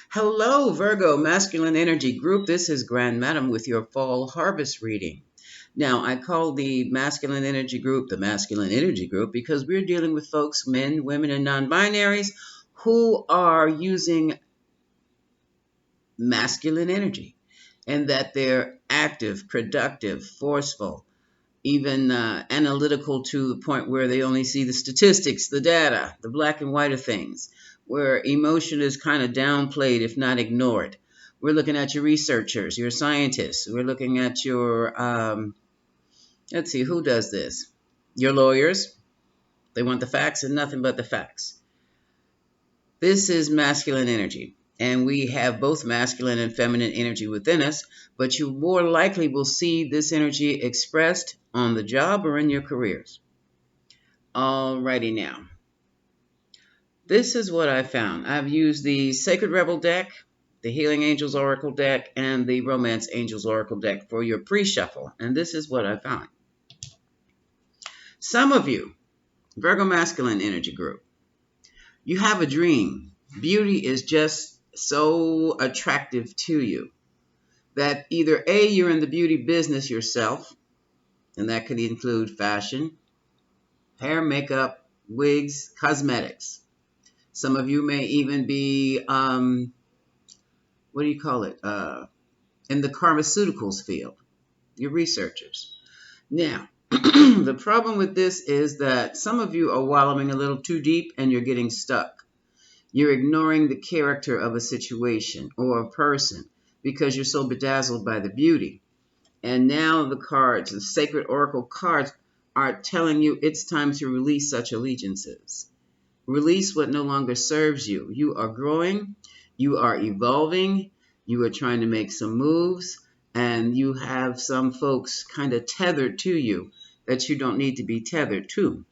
Hello, Virgo Masculine Energy Group. This is Grand Madam with your fall harvest reading. Now, I call the Masculine Energy Group the Masculine Energy Group because we're dealing with folks, men, women, and non binaries, who are using masculine energy and that they're active, productive, forceful, even analytical to the point where they only see the statistics, the data, the black and white of things, where emotion is kind of downplayed, if not ignored. We're looking at your researchers, your scientists. We're looking at your, let's see, who does this? Your lawyers. They want the facts and nothing but the facts. This is masculine energy. And we have both masculine and feminine energy within us, but you more likely will see this energy expressed on the job or in your careers. Alrighty now. This is what I found. I've used the Sacred Rebel deck, the Healing Angels Oracle deck, and the Romance Angels Oracle deck for your pre-shuffle. And this is what I found. Some of you, Virgo Masculine Energy Group, you have a dream. Beauty is just so attractive to you that either A, you're in the beauty business yourself, and that could include fashion, hair, makeup, wigs, cosmetics. Some of you may even be, what do you call it, in the pharmaceuticals field, you're researchers. Now, the problem with this is that some of you are wallowing a little too deep and you're getting stuck. You're ignoring the character of a situation or a person because you're so bedazzled by the beauty. And now the cards, the sacred oracle cards, are telling you it's time to release such allegiances. Release what no longer serves you. You are growing, you are evolving, you are trying to make some moves, and you have some folks kind of tethered to you that you don't need to be tethered to.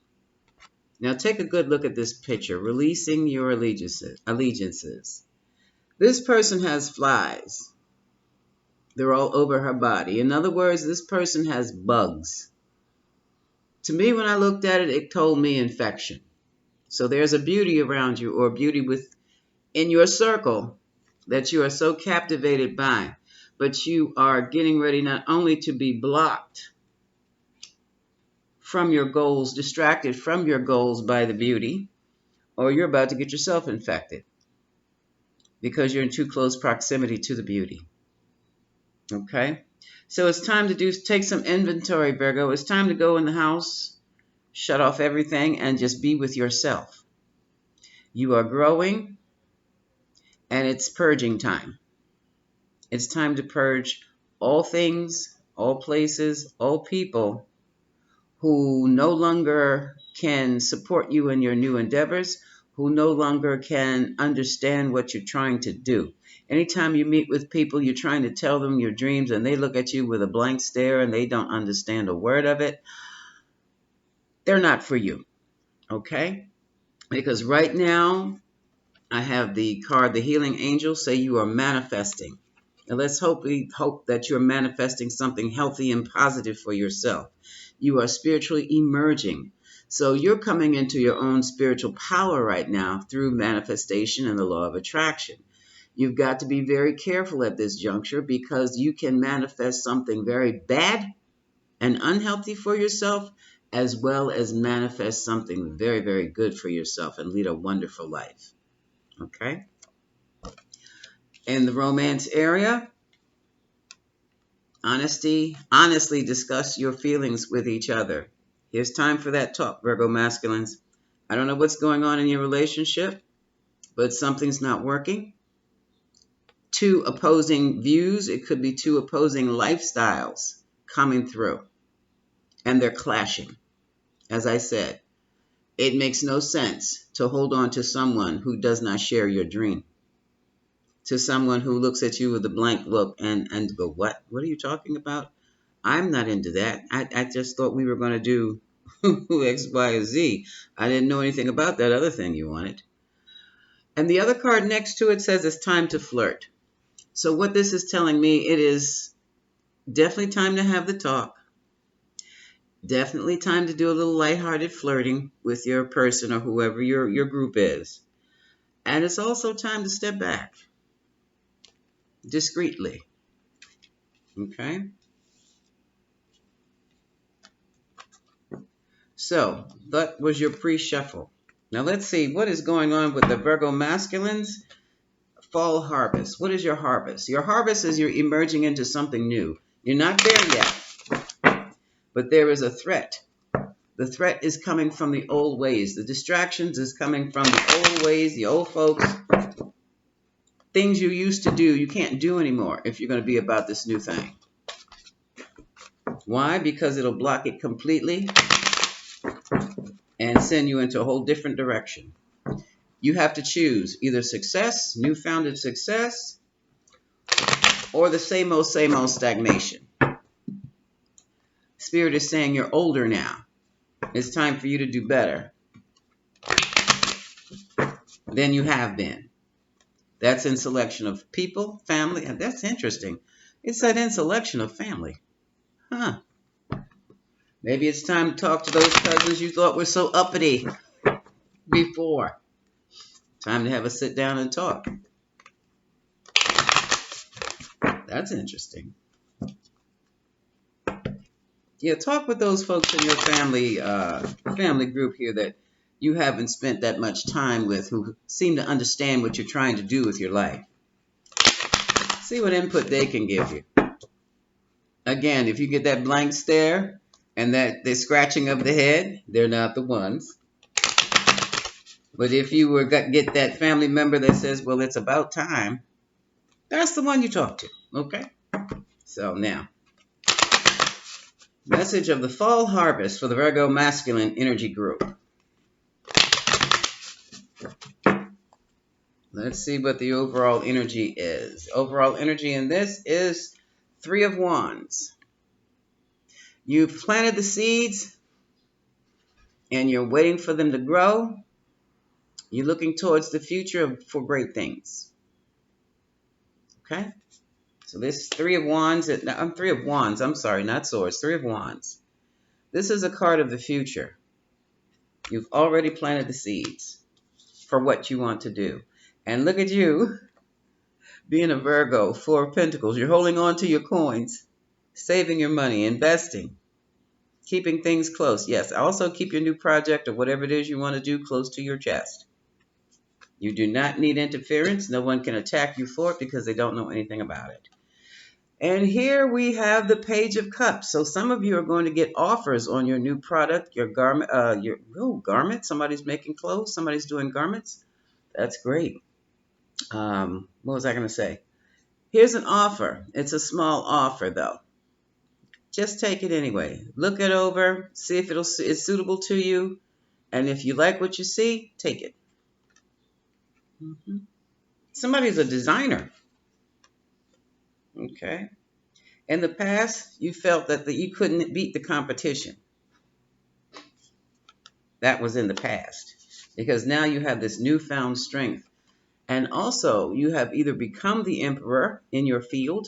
Now take a good look at this picture, releasing your allegiances. This person has flies. They're all over her body. In other words, this person has bugs. To me, when I looked at it, it told me infection. So there's a beauty around you or beauty within your circle that you are so captivated by, but you are getting ready not only to be blocked from your goals, distracted from your goals by the beauty, or you're about to get yourself infected because you're in too close proximity to the beauty. Okay? So it's time to take some inventory, Virgo. It's time to go in the house, shut off everything, and just be with yourself. You are growing, and it's purging time. It's time to purge all things, all places, all people who no longer can support you in your new endeavors, who no longer can understand what you're trying to do. Anytime you meet with people, you're trying to tell them your dreams and they look at you with a blank stare and they don't understand a word of it, they're not for you, okay? Because right now, I have the card, the Healing Angel, say you are manifesting. And let's hope that you're manifesting something healthy and positive for yourself. You are spiritually emerging. So you're coming into your own spiritual power right now through manifestation and the law of attraction. You've got to be very careful at this juncture because you can manifest something very bad and unhealthy for yourself, as well as manifest something very, very good for yourself and lead a wonderful life. Okay? In the romance area, honestly discuss your feelings with each other. Here's time for that talk, Virgo masculines. I don't know what's going on in your relationship, but something's not working. Two opposing views, it could be two opposing lifestyles coming through, and they're clashing. As I said, it makes no sense to hold on to someone who does not share your dream, to someone who looks at you with a blank look and go, what? What are you talking about? I'm not into that. I just thought we were going to do X, Y, or Z. I didn't know anything about that other thing you wanted. And the other card next to it says it's time to flirt. So what this is telling me, it is definitely time to have the talk. Definitely time to do a little lighthearted flirting with your person or whoever your group is. And it's also time to step back. discreetly. Okay? So, that was your pre-shuffle. Now let's see what is going on with the Virgo masculines. Fall harvest. What is your harvest? Your harvest is you're emerging into something new. You're not there yet, but there is a threat. The threat is coming from the old ways. The distractions is coming from the old ways, the old folks. Things you used to do, you can't do anymore if you're going to be about this new thing. Why? Because it'll block it completely and send you into a whole different direction. You have to choose either success, new-founded success, or the same old stagnation. Spirit is saying you're older now. It's time for you to do better than you have been. That's in selection of people, family, and that's interesting. It said in selection of family. Huh. Maybe it's time to talk to those cousins you thought were so uppity before. Time to have a sit down and talk. That's interesting. Yeah, talk with those folks in your family group here that you haven't spent that much time with, who seem to understand what you're trying to do with your life. See what input they can give you. Again, if you get that blank stare and that the scratching of the head, they're not the ones. But if you were get that family member that says, well, it's about time, that's the one you talk to, okay? So now, message of the fall harvest for the Virgo masculine energy group. Let's see what the overall energy is. Overall energy in this is 3 of Wands. You've planted the seeds and you're waiting for them to grow. You're looking towards the future for great things. Okay? So this 3 of Wands, I'm 3 of Wands, I'm sorry, not swords, 3 of Wands. This is a card of the future. You've already planted the seeds for what you want to do. And look at you, being a Virgo, 4 of Pentacles. You're holding on to your coins, saving your money, investing, keeping things close. Yes, also keep your new project or whatever it is you want to do close to your chest. You do not need interference. No one can attack you for it because they don't know anything about it. And here we have the Page of Cups. So some of you are going to get offers on your new product, your garment, garment. Somebody's making clothes. Somebody's doing garments. That's great. What was I going to say? Here's an offer. It's a small offer, though. Just take it anyway. Look it over. See if it's suitable to you. And if you like what you see, take it. Somebody's a designer. Okay. In the past, you felt that you couldn't beat the competition. That was in the past. Because now you have this newfound strength. And also, you have either become the emperor in your field,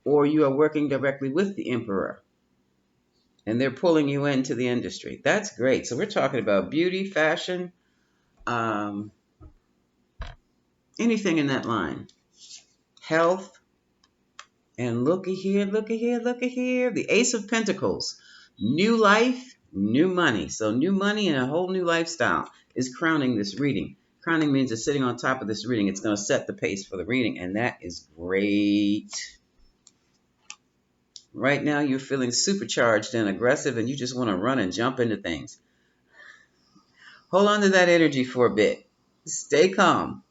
or you are working directly with the emperor. And they're pulling you into the industry. That's great. So we're talking about beauty, fashion, anything in that line. Health. And looky here, looky here, looky here. The Ace of Pentacles. New life, new money. So new money and a whole new lifestyle is crowning this reading. Crowning means it's sitting on top of this reading. It's going to set the pace for the reading. And that is great. Right now you're feeling supercharged and aggressive and you just want to run and jump into things. Hold on to that energy for a bit. Stay calm.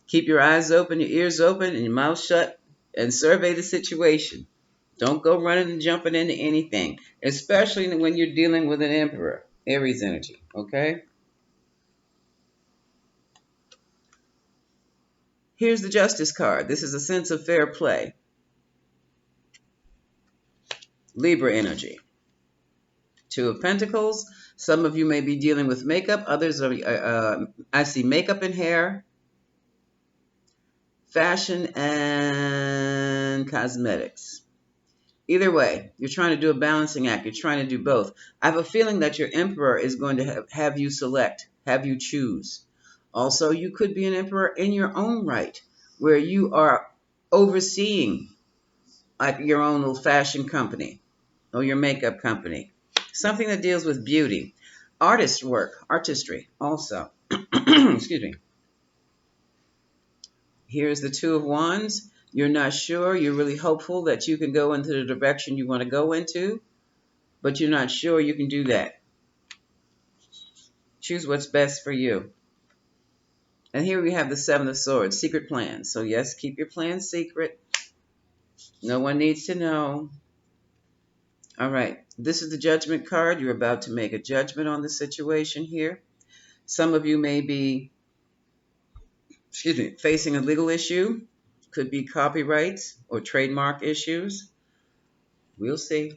Keep your eyes open, your ears open, and your mouth shut. And survey the situation. Don't go running and jumping into anything, especially when you're dealing with an emperor, Aries energy, okay? Here's the Justice card. This is a sense of fair play. Libra energy. 2 of Pentacles. Some of you may be dealing with makeup. Others are, I see makeup and hair, fashion, and cosmetics. Either way, you're trying to do a balancing act. You're trying to do both. I have a feeling that your emperor is going to have you select, have you choose. Also, you could be an emperor in your own right, where you are overseeing like your own little fashion company or your makeup company, something that deals with beauty, artist work, artistry also. Excuse me. Here's the Two of Wands. You're not sure. You're really hopeful that you can go into the direction you want to go into, but you're not sure you can do that. Choose what's best for you. And here we have the Seven of Swords, secret plans. So yes, keep your plans secret. No one needs to know. All right. This is the Judgment card. You're about to make a judgment on the situation here. Some of you may be, facing a legal issue. Could be copyrights or trademark issues. We'll see.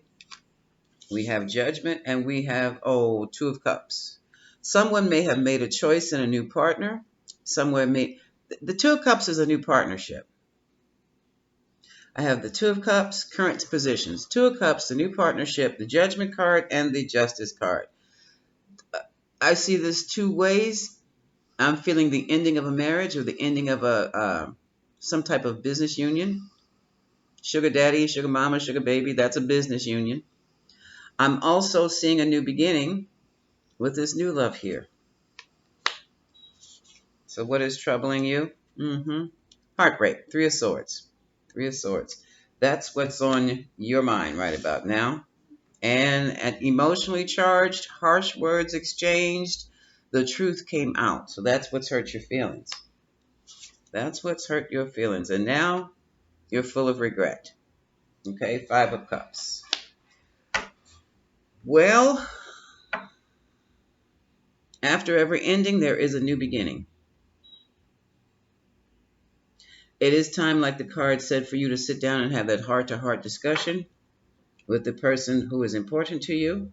We have Judgment and we have, Two of Cups. Someone may have made a choice in a new partner. The Two of Cups is a new partnership. I have the Two of Cups, current positions. Two of Cups, the new partnership, the Judgment card, and the Justice card. I see this two ways. I'm feeling the ending of a marriage or the ending of some type of business union. Sugar daddy, sugar mama, sugar baby, that's a business union. I'm also seeing a new beginning with this new love here. So what is troubling you? Heartbreak, Three of Swords. Three of Swords. That's what's on your mind right about now. And emotionally charged, harsh words exchanged, the truth came out. So that's what's hurt your feelings. That's what's hurt your feelings. And now you're full of regret. Okay, Five of Cups. Well, after every ending, there is a new beginning. It is time, like the card said, for you to sit down and have that heart-to-heart discussion with the person who is important to you.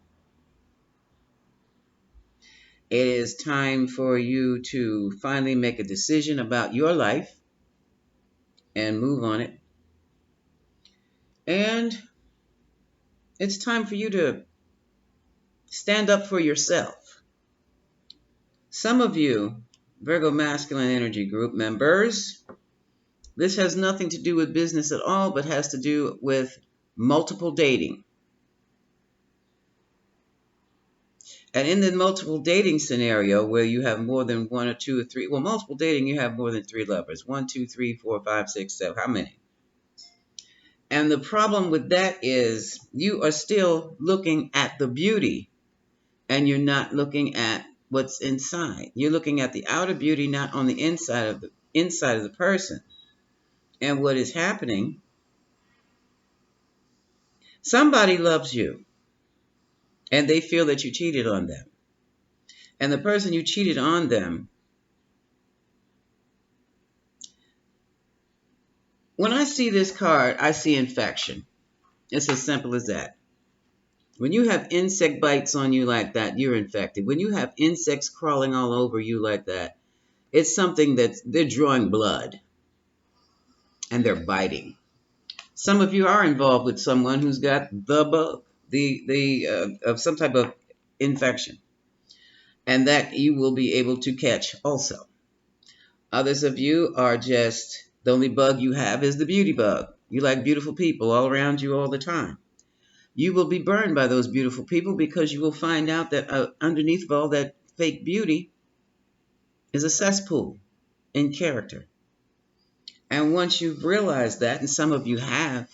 It is time for you to finally make a decision about your life and move on it. And it's time for you to stand up for yourself. Some of you, Virgo Masculine Energy Group members, this has nothing to do with business at all, but has to do with multiple dating. And in the multiple dating scenario, where you have more than one or two or three, well, multiple dating, you have more than three lovers. 1, 2, 3, 4, 5, 6, 7. How many? And the problem with that is you are still looking at the beauty and you're not looking at what's inside. You're looking at the outer beauty, not on the inside of the person. And what is happening, somebody loves you and they feel that you cheated on them. And the person you cheated on them, when I see this card, I see infection. It's as simple as that. When you have insect bites on you like that, you're infected. When you have insects crawling all over you like that, it's something that they're drawing blood and they're biting. Some of you are involved with someone who's got the bug, of some type of infection, and that you will be able to catch also. Others of you are just, the only bug you have is the beauty bug. You like beautiful people all around you all the time. You will be burned by those beautiful people because you will find out that underneath of all that fake beauty is a cesspool in character. And once you've realized that, and some of you have,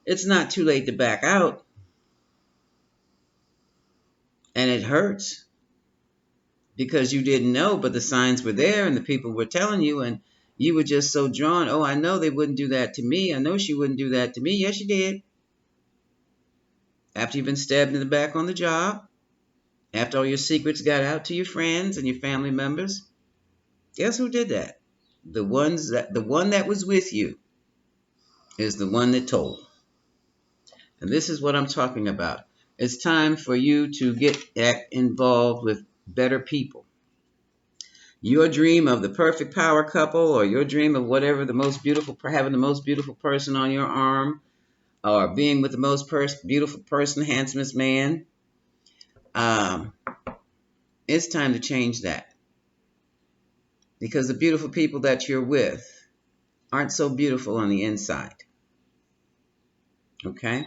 it's not too late to back out. And it hurts because you didn't know, but the signs were there and the people were telling you, and you were just so drawn. Oh, I know they wouldn't do that to me. I know she wouldn't do that to me. Yes, she did. After you've been stabbed in the back on the job, after all your secrets got out to your friends and your family members, guess who did that? The one that was with you is the one that told. And this is what I'm talking about. It's time for you to get involved with better people. Your dream of the perfect power couple, or your dream of whatever having the most beautiful person on your arm, or being with the most beautiful person, handsomest man, it's time to change that. Because the beautiful people that you're with aren't so beautiful on the inside. Okay?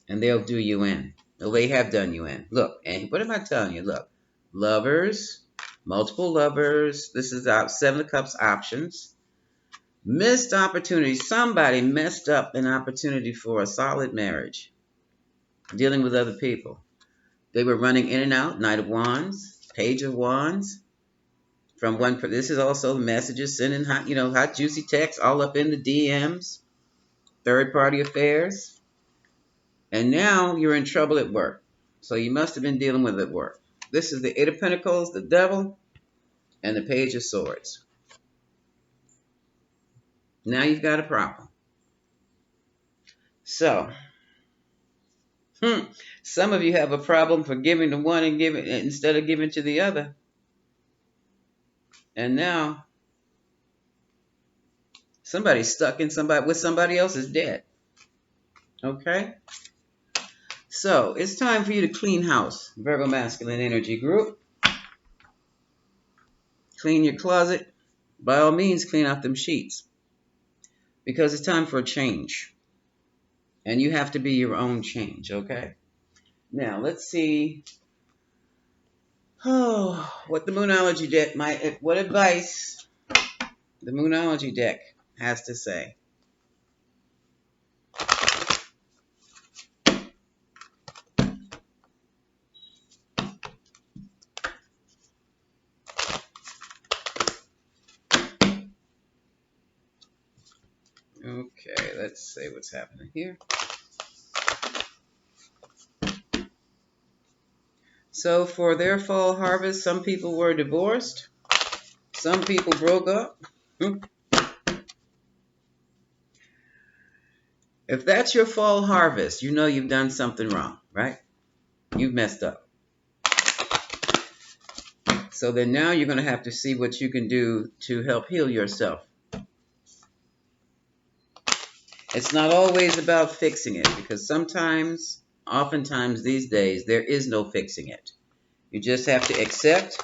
And they'll do you in. Well, they have done you in. Look, and what am I telling you? Look, lovers, multiple lovers. This is out 7 of Cups options. Missed opportunity. Somebody messed up an opportunity for a solid marriage. Dealing with other people. They were running in and out. Knight of Wands, Page of Wands. From one, this is also messages sending hot, hot juicy texts all up in the DMs. Third party affairs. And now you're in trouble at work. So you must have been dealing with it at work. This is the 8 of Pentacles, the Devil, and the Page of Swords. Now you've got a problem. So, some of you have a problem for giving to one and giving instead of giving to the other. And now somebody's stuck in with somebody else's debt. Okay? So, it's time for you to clean house, Virgo Masculine Energy Group. Clean your closet. By all means, clean out them sheets. Because it's time for a change. And you have to be your own change, okay? Now, let's see. Oh, what the Moonology deck what advice the Moonology deck has to say. Okay, let's see what's happening here. So for their fall harvest, some people were divorced. Some people broke up. If that's your fall harvest, you know you've done something wrong, right? You've messed up. So then now you're going to have to see what you can do to help heal yourself. It's not always about fixing it, because oftentimes these days, there is no fixing it. You just have to accept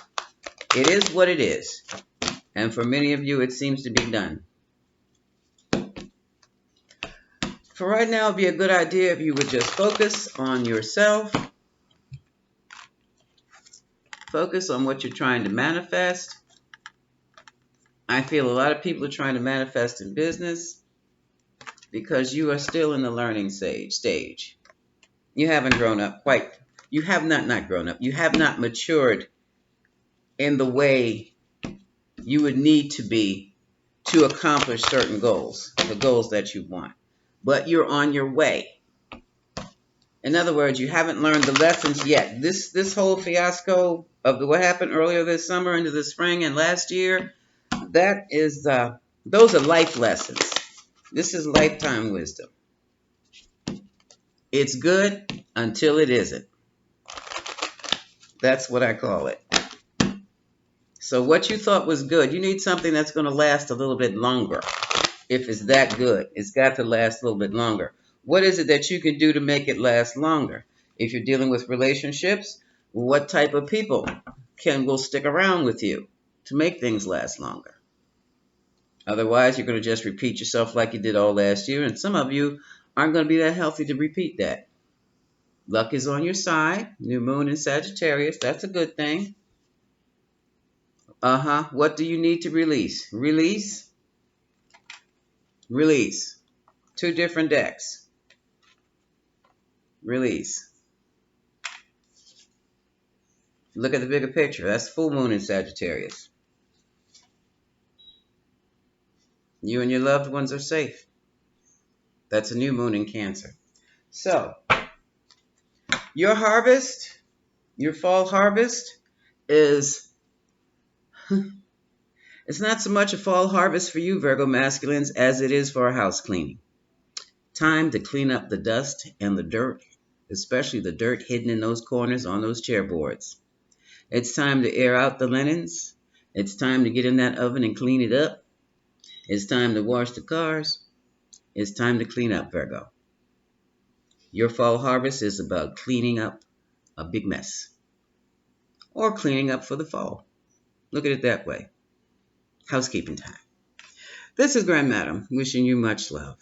it is what it is. And for many of you, it seems to be done. For right now, it'd be a good idea if you would just focus on yourself. Focus on what you're trying to manifest. I feel a lot of people are trying to manifest in business because you are still in the learning stage. You haven't grown up quite. You have not grown up. You have not matured in the way you would need to be to accomplish certain goals, the goals that you want. But you're on your way. In other words, you haven't learned the lessons yet. This whole fiasco of what happened earlier this summer into the spring and last year, those are life lessons. This is lifetime wisdom. It's good until it isn't. That's what I call it. So what you thought was good, you need something that's going to last a little bit longer. If it's that good, it's got to last a little bit longer. What is it that you can do to make it last longer? If you're dealing with relationships, what type of people will stick around with you to make things last longer? Otherwise, you're going to just repeat yourself like you did all last year, and some of you aren't going to be that healthy to repeat that. Luck is on your side. New moon in Sagittarius. That's a good thing. What do you need to release? Release. 2 different decks. Release. Look at the bigger picture. That's full moon in Sagittarius. You and your loved ones are safe. That's a new moon in Cancer. So, your harvest, your fall harvest is... It's not so much a fall harvest for you, Virgo masculines, as it is for a house cleaning. Time to clean up the dust and the dirt, especially the dirt hidden in those corners on those chairboards. It's time to air out the linens. It's time to get in that oven and clean it up. It's time to wash the cars. It's time to clean up, Virgo. Your fall harvest is about cleaning up a big mess. Or cleaning up for the fall. Look at it that way. Housekeeping time. This is Grand Madam wishing you much love.